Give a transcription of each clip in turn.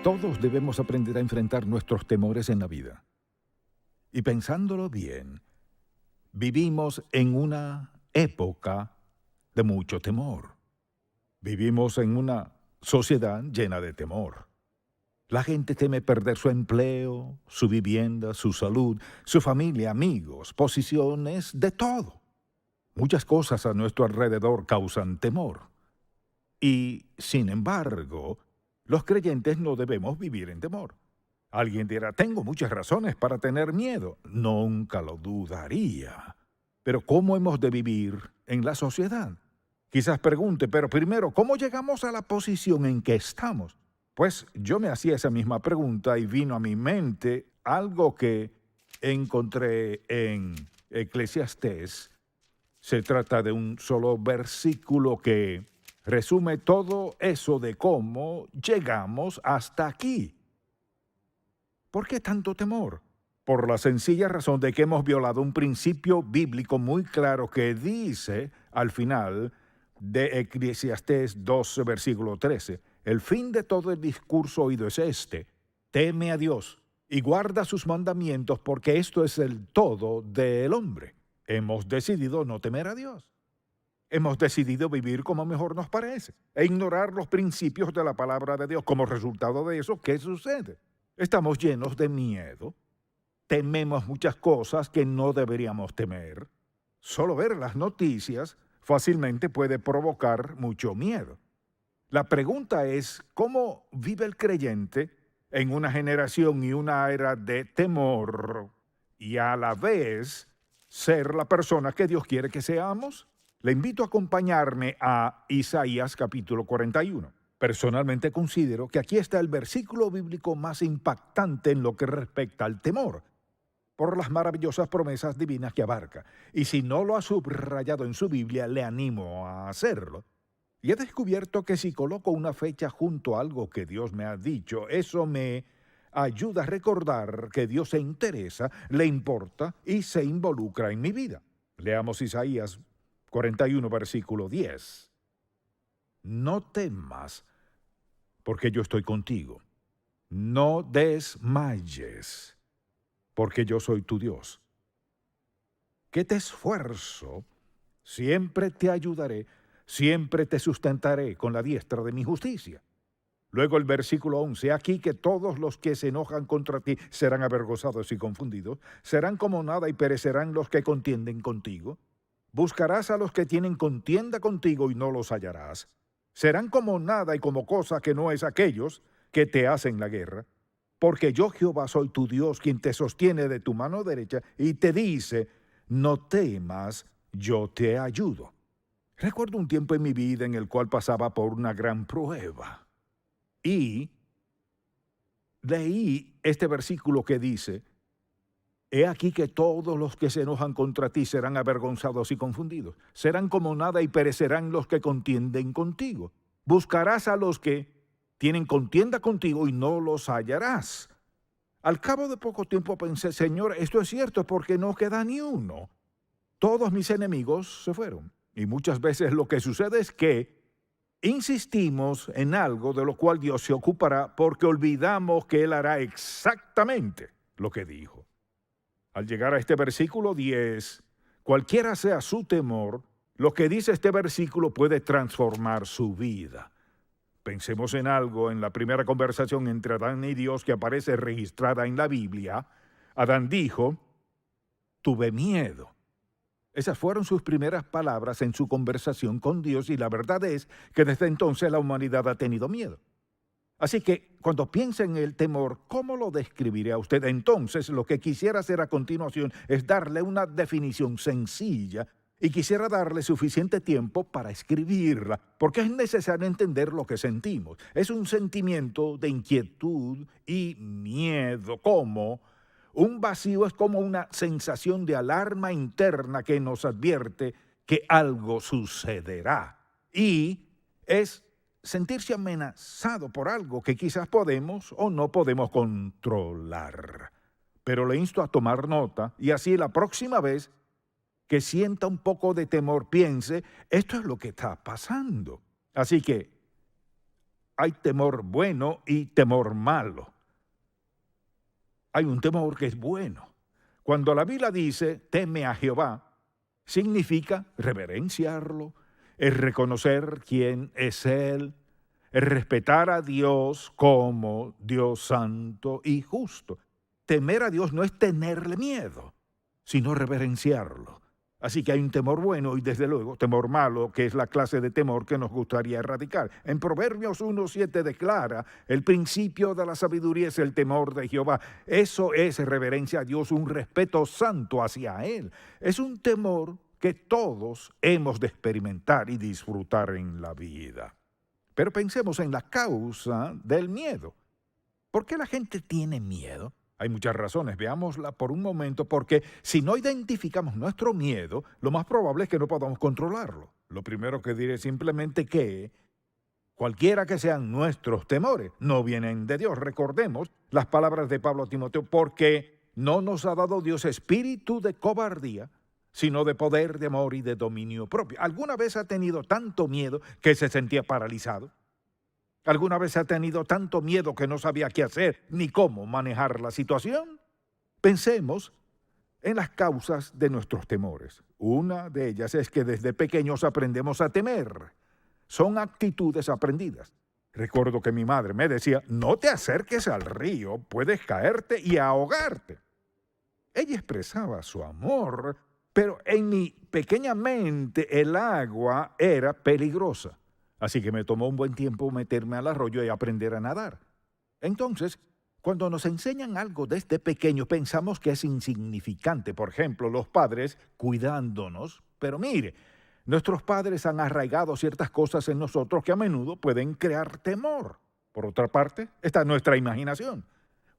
Todos debemos aprender a enfrentar nuestros temores en la vida. Y pensándolo bien, vivimos en una época de mucho temor. Vivimos en una sociedad llena de temor. La gente teme perder su empleo, su vivienda, su salud, su familia, amigos, posiciones, de todo. Muchas cosas a nuestro alrededor causan temor. Y, sin embargo, los creyentes no debemos vivir en temor. Alguien dirá, tengo muchas razones para tener miedo. Nunca lo dudaría. Pero ¿cómo hemos de vivir en la sociedad? Quizás pregunte, pero primero, ¿cómo llegamos a la posición en que estamos? Pues yo me hacía esa misma pregunta y vino a mi mente algo que encontré en Eclesiastés. Se trata de un solo versículo que resume todo eso de cómo llegamos hasta aquí. ¿Por qué tanto temor? Por la sencilla razón de que hemos violado un principio bíblico muy claro que dice al final de Eclesiastés 12, versículo 13, el fin de todo el discurso oído es este: teme a Dios y guarda sus mandamientos, porque esto es el todo del hombre. Hemos decidido no temer a Dios. Hemos decidido vivir como mejor nos parece e ignorar los principios de la palabra de Dios. Como resultado de eso, ¿qué sucede? Estamos llenos de miedo. Tememos muchas cosas que no deberíamos temer. Solo ver las noticias fácilmente puede provocar mucho miedo. La pregunta es, ¿cómo vive el creyente en una generación y una era de temor y a la vez ser la persona que Dios quiere que seamos? Le invito a acompañarme a Isaías capítulo 41. Personalmente considero que aquí está el versículo bíblico más impactante en lo que respecta al temor, por las maravillosas promesas divinas que abarca. Y si no lo ha subrayado en su Biblia, le animo a hacerlo. Y he descubierto que si coloco una fecha junto a algo que Dios me ha dicho, eso me ayuda a recordar que Dios se interesa, le importa y se involucra en mi vida. Leamos Isaías 41, versículo 10. No temas, porque yo estoy contigo. No desmayes, porque yo soy tu Dios. Que te esfuerzo, siempre te ayudaré, siempre te sustentaré con la diestra de mi justicia. Luego el versículo 11, aquí que todos los que se enojan contra ti serán avergonzados y confundidos, serán como nada y perecerán los que contienden contigo. Buscarás a los que tienen contienda contigo y no los hallarás. Serán como nada y como cosa que no es aquellos que te hacen la guerra. Porque yo, Jehová, soy tu Dios, quien te sostiene de tu mano derecha y te dice, no temas, yo te ayudo. Recuerdo un tiempo en mi vida en el cual pasaba por una gran prueba. Y leí este versículo que dice, he aquí que todos los que se enojan contra ti serán avergonzados y confundidos. Serán como nada y perecerán los que contienden contigo. Buscarás a los que tienen contienda contigo y no los hallarás. Al cabo de poco tiempo pensé, Señor, esto es cierto porque no queda ni uno. Todos mis enemigos se fueron. Y muchas veces lo que sucede es que insistimos en algo de lo cual Dios se ocupará porque olvidamos que Él hará exactamente lo que dijo. Al llegar a este versículo 10, cualquiera sea su temor, lo que dice este versículo puede transformar su vida. Pensemos en algo, en la primera conversación entre Adán y Dios que aparece registrada en la Biblia. Adán dijo, tuve miedo. Esas fueron sus primeras palabras en su conversación con Dios y la verdad es que desde entonces la humanidad ha tenido miedo. Así que cuando piensa en el temor, ¿cómo lo describiré a usted? Entonces lo que quisiera hacer a continuación es darle una definición sencilla y quisiera darle suficiente tiempo para escribirla, porque es necesario entender lo que sentimos. Es un sentimiento de inquietud y miedo, como un vacío, es como una sensación de alarma interna que nos advierte que algo sucederá. Y es sentirse amenazado por algo que quizás podemos o no podemos controlar. Pero le insto a tomar nota y así la próxima vez que sienta un poco de temor piense, esto es lo que está pasando. Así que Hay temor bueno y temor malo. Hay un temor que es bueno. Cuando la Biblia dice, teme a Jehová, significa reverenciarlo, es reconocer quién es Él, es respetar a Dios como Dios santo y justo. Temer a Dios no es tenerle miedo, sino reverenciarlo. Así que hay un temor bueno y desde luego temor malo, que es la clase de temor que nos gustaría erradicar. En Proverbios 1:7 declara, el principio de la sabiduría es el temor de Jehová. Eso es reverencia a Dios, un respeto santo hacia Él. Es un temor que todos hemos de experimentar y disfrutar en la vida. Pero pensemos en la causa del miedo. ¿Por qué la gente tiene miedo? Hay muchas razones, veámosla por un momento, porque si no identificamos nuestro miedo, lo más probable es que no podamos controlarlo. Lo primero que diré es simplemente que cualquiera que sean nuestros temores, no vienen de Dios. Recordemos las palabras de Pablo a Timoteo, porque no nos ha dado Dios espíritu de cobardía, sino de poder, de amor y de dominio propio. ¿Alguna vez ha tenido tanto miedo que se sentía paralizado? ¿Alguna vez ha tenido tanto miedo que no sabía qué hacer ni cómo manejar la situación? Pensemos en las causas de nuestros temores. Una de ellas es que desde pequeños aprendemos a temer. Son actitudes aprendidas. Recuerdo que mi madre me decía, no te acerques al río, puedes caerte y ahogarte. Ella expresaba su amor, pero en mi pequeña mente el agua era peligrosa. Así que me tomó un buen tiempo meterme al arroyo y aprender a nadar. Entonces, cuando nos enseñan algo desde pequeño, pensamos que es insignificante. Por ejemplo, los padres cuidándonos. Pero mire, nuestros padres han arraigado ciertas cosas en nosotros que a menudo pueden crear temor. Por otra parte, está nuestra imaginación.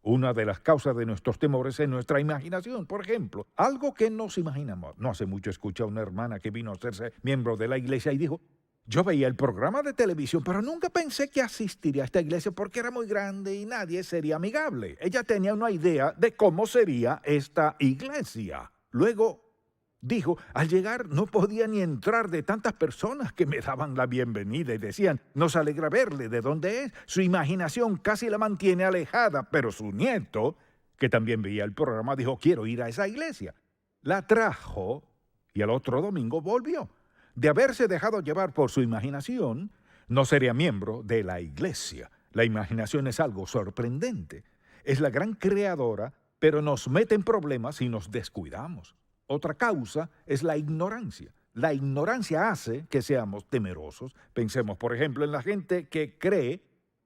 Una de las causas de nuestros temores es nuestra imaginación. Por ejemplo, algo que nos imaginamos. No hace mucho escuché a una hermana que vino a hacerse miembro de la iglesia y dijo, yo veía el programa de televisión, pero nunca pensé que asistiría a esta iglesia porque era muy grande y nadie sería amigable. Ella tenía una idea de cómo sería esta iglesia. Luego dijo, al llegar no podía ni entrar de tantas personas que me daban la bienvenida y decían, nos alegra verle, ¿de dónde es? Su imaginación casi la mantiene alejada, pero su nieto, que también veía el programa, dijo, quiero ir a esa iglesia. La trajo y al otro domingo volvió. De haberse dejado llevar por su imaginación, no sería miembro de la iglesia. La imaginación es algo sorprendente. Es la gran creadora, pero nos mete en problemas si nos descuidamos. Otra causa es la ignorancia. La ignorancia hace que seamos temerosos. Pensemos, por ejemplo, en la gente que cree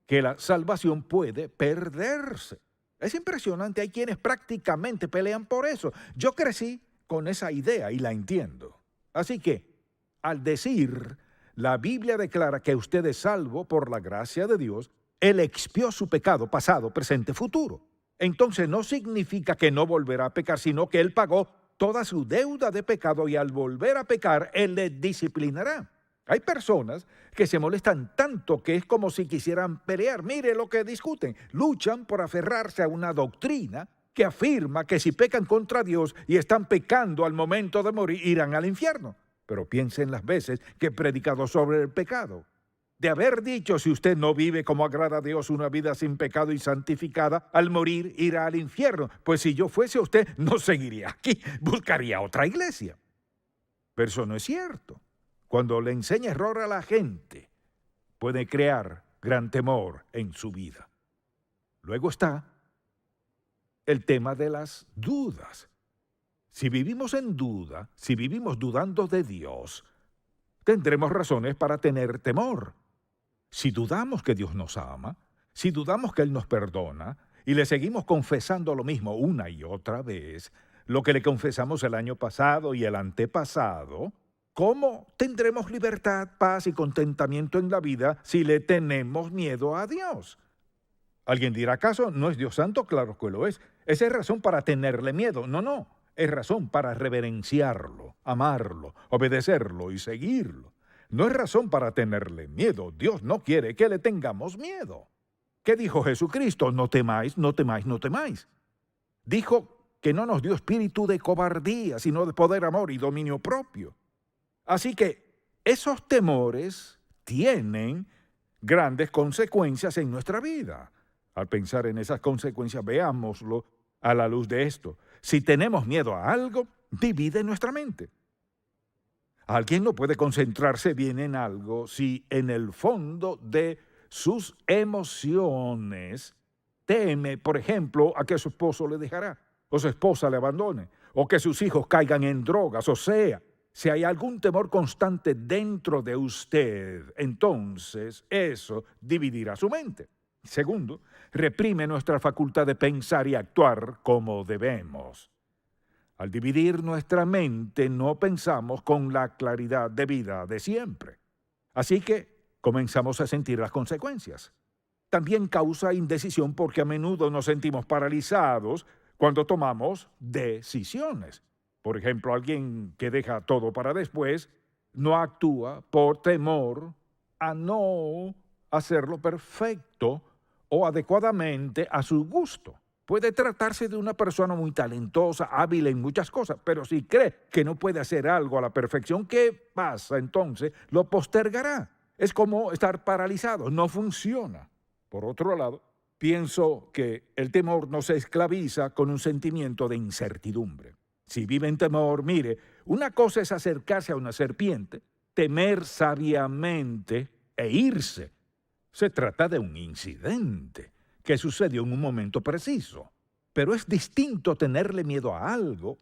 que la salvación puede perderse. Es impresionante, hay quienes prácticamente pelean por eso. Yo crecí con esa idea y la entiendo. Así que, al decir, la Biblia declara que usted es salvo por la gracia de Dios, Él expió su pecado pasado, presente, futuro. Entonces no significa que no volverá a pecar, sino que Él pagó toda su deuda de pecado y al volver a pecar, Él le disciplinará. Hay personas que se molestan tanto que es como si quisieran pelear. Mire lo que discuten. Luchan por aferrarse a una doctrina que afirma que si pecan contra Dios y están pecando al momento de morir, irán al infierno. Pero piensen las veces que he predicado sobre el pecado. De haber dicho, si usted no vive como agrada a Dios una vida sin pecado y santificada, al morir irá al infierno. Pues si yo fuese usted, no seguiría aquí, buscaría otra iglesia. Pero eso no es cierto. Cuando le enseña error a la gente, puede crear gran temor en su vida. Luego está el tema de las dudas. Si vivimos en duda, si vivimos dudando de Dios, tendremos razones para tener temor. Si dudamos que Dios nos ama, si dudamos que Él nos perdona, y le seguimos confesando lo mismo una y otra vez, lo que le confesamos el año pasado y el antepasado, ¿cómo tendremos libertad, paz y contentamiento en la vida si le tenemos miedo a Dios? Alguien dirá, ¿acaso no es Dios santo? Claro que lo es. Esa es razón para tenerle miedo. No. Es razón para reverenciarlo, amarlo, obedecerlo y seguirlo. No es razón para tenerle miedo. Dios no quiere que le tengamos miedo. ¿Qué dijo Jesucristo? No temáis, no temáis, no temáis. Dijo que no nos dio espíritu de cobardía, sino de poder, amor y dominio propio. Así que esos temores tienen grandes consecuencias en nuestra vida. Al pensar en esas consecuencias, veámoslo a la luz de esto. Si tenemos miedo a algo, divide nuestra mente. Alguien no puede concentrarse bien en algo si en el fondo de sus emociones teme, por ejemplo, a que su esposo le dejará, o su esposa le abandone, o que sus hijos caigan en drogas. O sea, si hay algún temor constante dentro de usted, entonces eso dividirá su mente. Segundo, reprime nuestra facultad de pensar y actuar como debemos. Al dividir nuestra mente, no pensamos con la claridad debida de siempre. Así que comenzamos a sentir las consecuencias. También causa indecisión porque a menudo nos sentimos paralizados cuando tomamos decisiones. Por ejemplo, alguien que deja todo para después no actúa por temor a no hacerlo perfecto o adecuadamente a su gusto. Puede tratarse de una persona muy talentosa, hábil en muchas cosas, pero si cree que no puede hacer algo a la perfección, ¿qué pasa entonces? Lo postergará. Es como estar paralizado, no funciona. Por otro lado, pienso que el temor nos esclaviza con un sentimiento de incertidumbre. Si vive en temor, mire, una cosa es acercarse a una serpiente, temer sabiamente e irse. Se trata de un incidente que sucedió en un momento preciso. Pero es distinto tenerle miedo a algo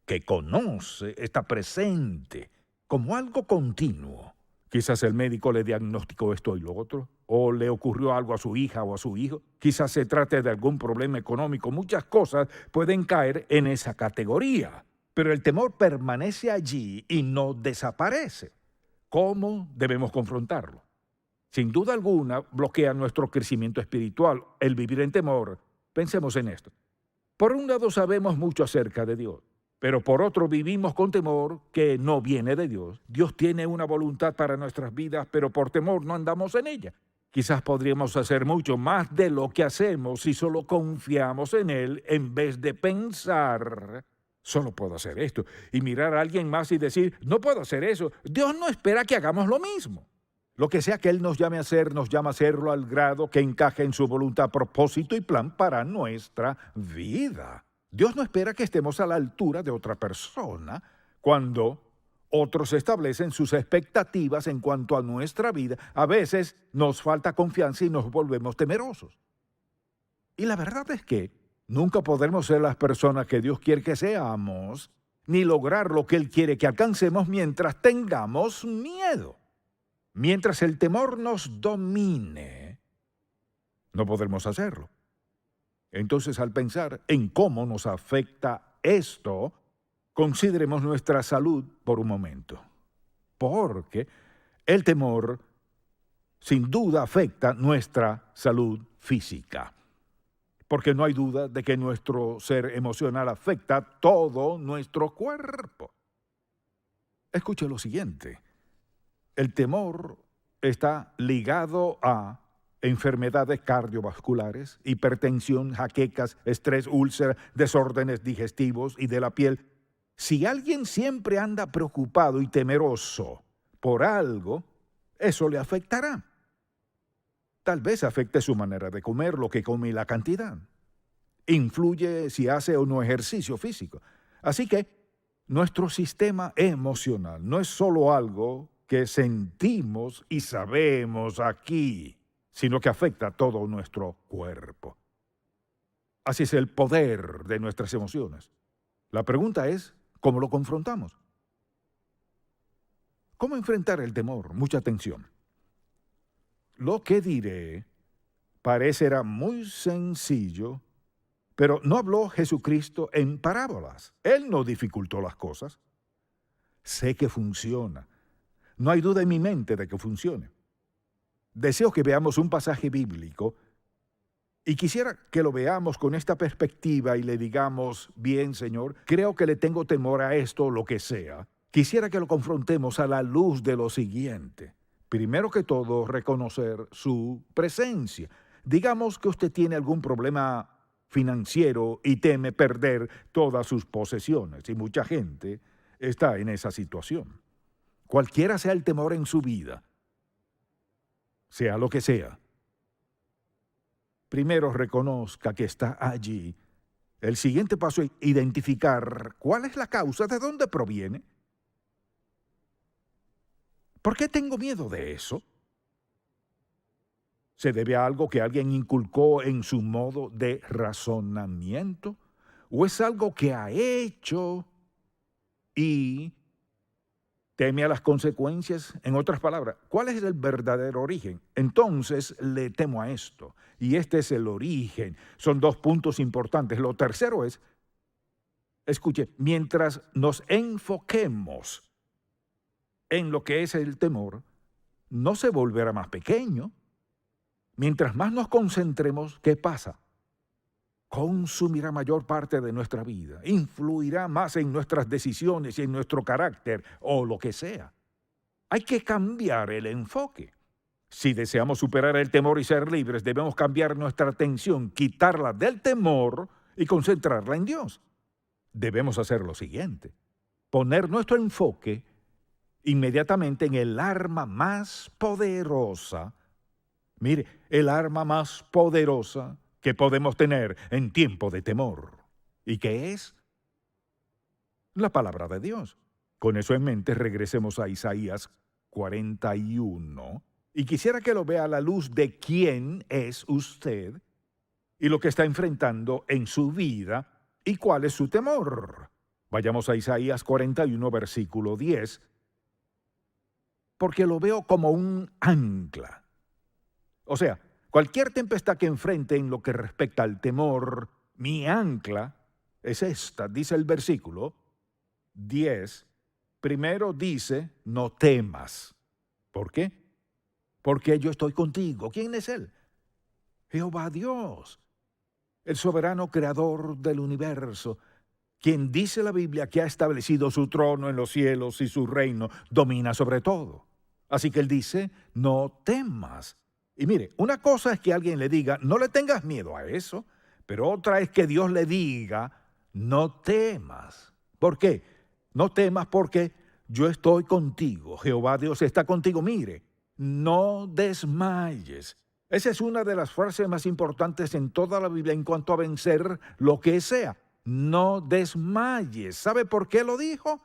que conoce, está presente, como algo continuo. Quizás el médico le diagnosticó esto y lo otro, o le ocurrió algo a su hija o a su hijo. Quizás se trate de algún problema económico. Muchas cosas pueden caer en esa categoría. Pero el temor permanece allí y no desaparece. ¿Cómo debemos confrontarlo? Sin duda alguna, bloquea nuestro crecimiento espiritual, el vivir en temor. Pensemos en esto. Por un lado sabemos mucho acerca de Dios, pero por otro vivimos con temor que no viene de Dios. Dios tiene una voluntad para nuestras vidas, pero por temor no andamos en ella. Quizás podríamos hacer mucho más de lo que hacemos si solo confiamos en Él en vez de pensar, solo puedo hacer esto, y mirar a alguien más y decir, no puedo hacer eso. Dios no espera que hagamos lo mismo. Lo que sea que Él nos llame a hacer, nos llama a hacerlo al grado que encaje en su voluntad, propósito y plan para nuestra vida. Dios no espera que estemos a la altura de otra persona cuando otros establecen sus expectativas en cuanto a nuestra vida. A veces nos falta confianza y nos volvemos temerosos. Y la verdad es que nunca podremos ser las personas que Dios quiere que seamos, ni lograr lo que Él quiere que alcancemos mientras tengamos miedo. Mientras el temor nos domine, no podremos hacerlo. Entonces, al pensar en cómo nos afecta esto, consideremos nuestra salud por un momento. Porque el temor, sin duda, afecta nuestra salud física. Porque no hay duda de que nuestro ser emocional afecta todo nuestro cuerpo. Escuche lo siguiente. El temor está ligado a enfermedades cardiovasculares, hipertensión, jaquecas, estrés, úlceras, desórdenes digestivos y de la piel. Si alguien siempre anda preocupado y temeroso por algo, eso le afectará. Tal vez afecte su manera de comer, lo que come y la cantidad. Influye si hace o no ejercicio físico. Así que nuestro sistema emocional no es solo algo que sentimos y sabemos aquí, sino que afecta a todo nuestro cuerpo. Así es el poder de nuestras emociones. La pregunta es, ¿cómo lo confrontamos? ¿Cómo enfrentar el temor? Mucha atención. Lo que diré parecerá muy sencillo, pero no habló Jesucristo en parábolas. Él no dificultó las cosas. Sé que funciona. No hay duda en mi mente de que funcione. Deseo que veamos un pasaje bíblico y quisiera que lo veamos con esta perspectiva y le digamos, bien, Señor, creo que le tengo temor a esto, lo que sea. Quisiera que lo confrontemos a la luz de lo siguiente. Primero que todo, reconocer su presencia. Digamos que usted tiene algún problema financiero y teme perder todas sus posesiones, y mucha gente está en esa situación. Cualquiera sea el temor en su vida, sea lo que sea. Primero reconozca que está allí. El siguiente paso es identificar cuál es la causa, de dónde proviene. ¿Por qué tengo miedo de eso? ¿Se debe a algo que alguien inculcó en su modo de razonamiento? ¿O es algo que ha hecho y teme a las consecuencias? En otras palabras, ¿cuál es el verdadero origen? Entonces le temo a esto. Y este es el origen. Son dos puntos importantes. Lo tercero es, escuche, mientras nos enfoquemos en lo que es el temor, no se volverá más pequeño. Mientras más nos concentremos, ¿qué pasa? Consumirá mayor parte de nuestra vida, influirá más en nuestras decisiones y en nuestro carácter o lo que sea. Hay que cambiar el enfoque. Si deseamos superar el temor y ser libres, debemos cambiar nuestra atención, quitarla del temor y concentrarla en Dios. Debemos hacer lo siguiente: poner nuestro enfoque inmediatamente en el arma más poderosa. Mire, el arma más poderosa que podemos tener en tiempo de temor. ¿Y qué es? La palabra de Dios. Con eso en mente, regresemos a Isaías 41. Y quisiera que lo vea a la luz de quién es usted y lo que está enfrentando en su vida y cuál es su temor. Vayamos a Isaías 41, versículo 10, porque lo veo como un ancla. O sea, cualquier tempestad que enfrente en lo que respecta al temor, mi ancla es esta, dice el versículo 10. Primero dice, no temas. ¿Por qué? Porque yo estoy contigo. ¿Quién es Él? Jehová Dios, el soberano creador del universo, quien dice la Biblia que ha establecido su trono en los cielos y su reino domina sobre todo. Así que Él dice, no temas. Y mire, una cosa es que alguien le diga, no le tengas miedo a eso, pero otra es que Dios le diga, no temas. ¿Por qué? No temas porque yo estoy contigo. Jehová Dios está contigo. Mire, no desmayes. Esa es una de las frases más importantes en toda la Biblia en cuanto a vencer lo que sea. No desmayes. ¿Sabe por qué lo dijo?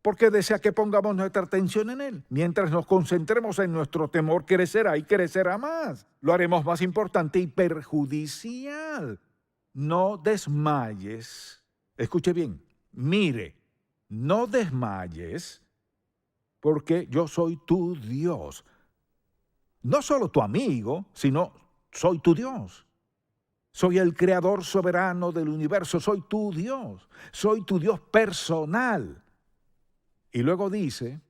Porque desea que pongamos nuestra atención en Él. Mientras nos concentremos en nuestro temor, crecerá y crecerá más. Lo haremos más importante y perjudicial. No desmayes. Escuche bien. Mire, no desmayes porque yo soy tu Dios. No solo tu amigo, sino soy tu Dios. Soy el creador soberano del universo. Soy tu Dios. Soy tu Dios personal. Y luego dice,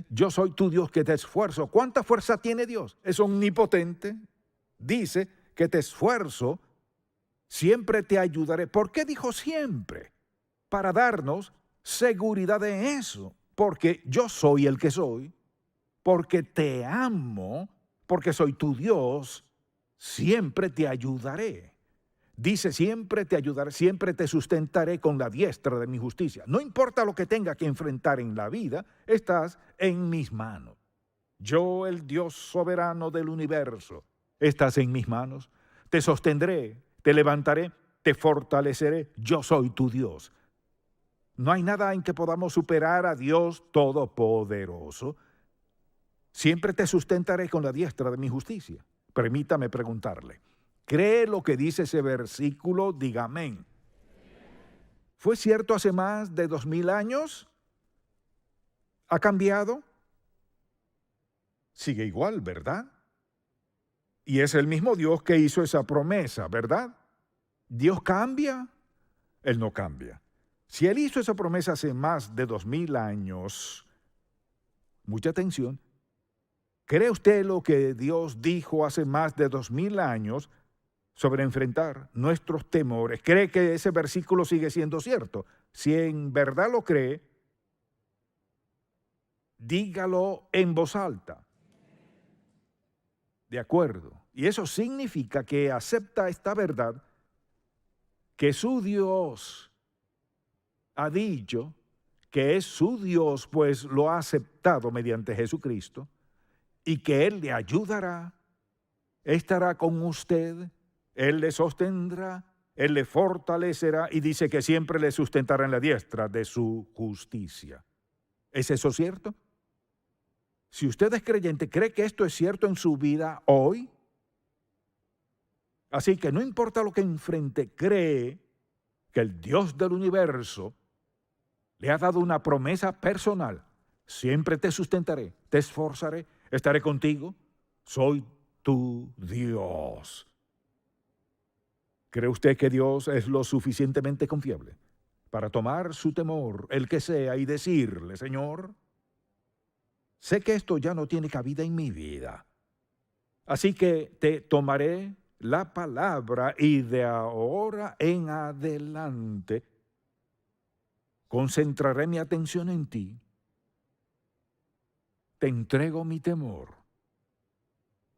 yo soy tu Dios que te esfuerzo. ¿Cuánta fuerza tiene Dios? Es omnipotente. Dice que te esfuerzo, siempre te ayudaré. ¿Por qué dijo siempre? Para darnos seguridad de eso. Porque yo soy el que soy, porque te amo, porque soy tu Dios, siempre te ayudaré. Dice, siempre te ayudaré, siempre te sustentaré con la diestra de mi justicia. No importa lo que tenga que enfrentar en la vida, estás en mis manos. Yo, el Dios soberano del universo, estás en mis manos. Te sostendré, te levantaré, te fortaleceré. Yo soy tu Dios. No hay nada en que podamos superar a Dios Todopoderoso. Siempre te sustentaré con la diestra de mi justicia. Permítame preguntarle, ¿cree lo que dice ese versículo? Diga amén. ¿Fue cierto hace más de 2000 años? ¿Ha cambiado? Sigue igual, ¿verdad? Y es el mismo Dios que hizo esa promesa, ¿verdad? ¿Dios cambia? Él no cambia. Si Él hizo esa promesa hace más de 2000 años, mucha atención, ¿cree usted lo que Dios dijo hace más de 2000 años sobre enfrentar nuestros temores? ¿Cree que ese versículo sigue siendo cierto? Si en verdad lo cree, dígalo en voz alta. De acuerdo. Y eso significa que acepta esta verdad, que su Dios ha dicho que es su Dios, pues lo ha aceptado mediante Jesucristo, y que Él le ayudará, estará con usted, Él le sostendrá, Él le fortalecerá y dice que siempre le sustentará en la diestra de su justicia. ¿Es eso cierto? Si usted es creyente, ¿cree que esto es cierto en su vida hoy? Así que no importa lo que enfrente, cree que el Dios del universo le ha dado una promesa personal. Siempre te sustentaré, te esforzaré, estaré contigo. Soy tu Dios. ¿Cree usted que Dios es lo suficientemente confiable para tomar su temor, el que sea, y decirle, Señor, sé que esto ya no tiene cabida en mi vida, así que te tomaré la palabra y de ahora en adelante concentraré mi atención en ti, te entrego mi temor,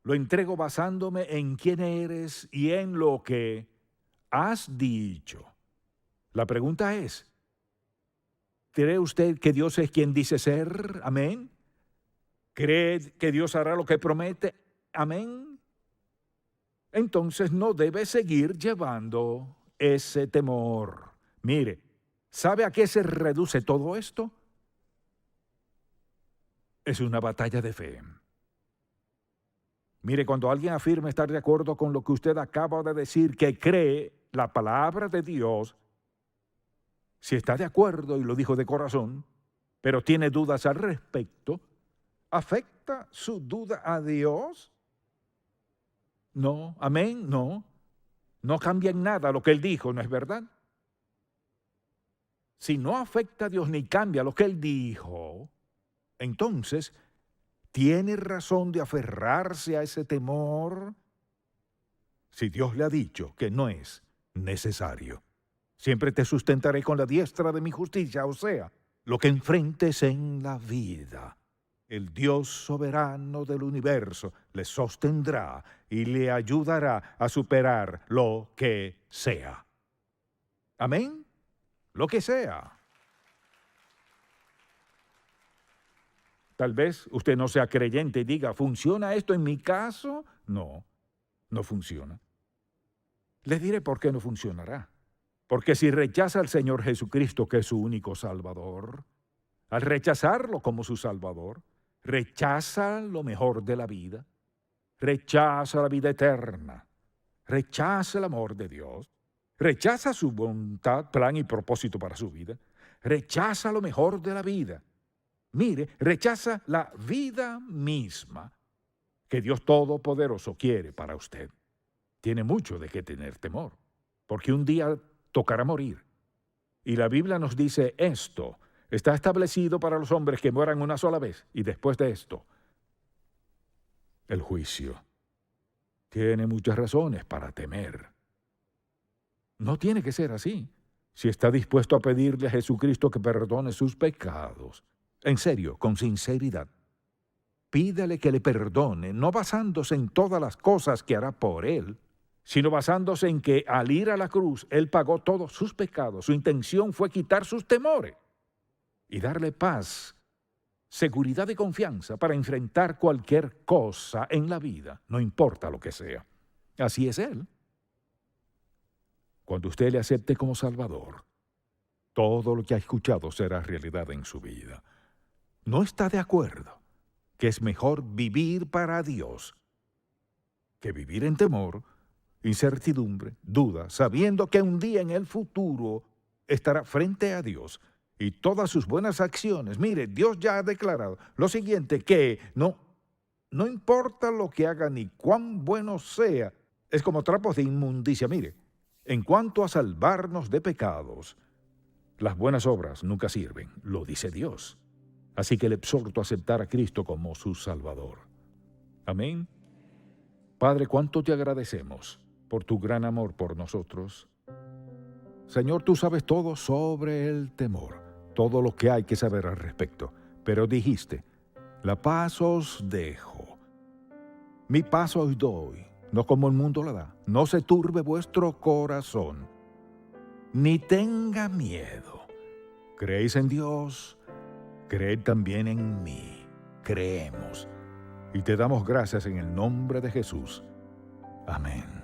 lo entrego basándome en quién eres y en lo que has dicho. La pregunta es, ¿cree usted que Dios es quien dice ser? Amén. ¿Cree que Dios hará lo que promete? Amén. Entonces no debe seguir llevando ese temor. Mire, ¿sabe a qué se reduce todo esto? Es una batalla de fe. Mire, cuando alguien afirma estar de acuerdo con lo que usted acaba de decir, que cree la palabra de Dios, si está de acuerdo y lo dijo de corazón, pero tiene dudas al respecto, ¿afecta su duda a Dios? No, amén, no. No cambia en nada lo que Él dijo, ¿no es verdad? Si no afecta a Dios ni cambia lo que Él dijo, entonces tiene razón de aferrarse a ese temor si Dios le ha dicho que no es necesario. Siempre te sustentaré con la diestra de mi justicia, o sea, lo que enfrentes en la vida. El Dios soberano del universo le sostendrá y le ayudará a superar lo que sea. Amén. Lo que sea. Tal vez usted no sea creyente y diga, ¿funciona esto en mi caso? No, no funciona. Le diré por qué no funcionará. Porque si rechaza al Señor Jesucristo, que es su único Salvador, al rechazarlo como su Salvador, rechaza lo mejor de la vida, rechaza la vida eterna, rechaza el amor de Dios, rechaza su voluntad, plan y propósito para su vida, rechaza lo mejor de la vida. Mire, rechaza la vida misma que Dios Todopoderoso quiere para usted. Tiene mucho de qué tener temor, porque un día tocará morir. Y la Biblia nos dice esto, está establecido para los hombres que mueran una sola vez, y después de esto, el juicio. Tiene muchas razones para temer. No tiene que ser así, si está dispuesto a pedirle a Jesucristo que perdone sus pecados. En serio, con sinceridad. Pídale que le perdone, no basándose en todas las cosas que hará por él, sino basándose en que al ir a la cruz, Él pagó todos sus pecados. Su intención fue quitar sus temores y darle paz, seguridad y confianza para enfrentar cualquier cosa en la vida, no importa lo que sea. Así es Él. Cuando usted le acepte como Salvador, todo lo que ha escuchado será realidad en su vida. ¿No está de acuerdo que es mejor vivir para Dios que vivir en temor, incertidumbre, duda, sabiendo que un día en el futuro estará frente a Dios y todas sus buenas acciones? Mire, Dios ya ha declarado lo siguiente, que no importa lo que haga ni cuán bueno sea, es como trapos de inmundicia. Mire, en cuanto a salvarnos de pecados, las buenas obras nunca sirven, lo dice Dios. Así que le exhorto a aceptar a Cristo como su Salvador. Amén. Padre, cuánto te agradecemos por tu gran amor por nosotros. Señor, tú sabes todo sobre el temor, todo lo que hay que saber al respecto. Pero dijiste, la paz os dejo, mi paz os doy, no como el mundo la da. No se turbe vuestro corazón, ni tenga miedo. ¿Creéis en Dios? Creed también en mí. Creemos. y te damos gracias en el nombre de Jesús. Amén.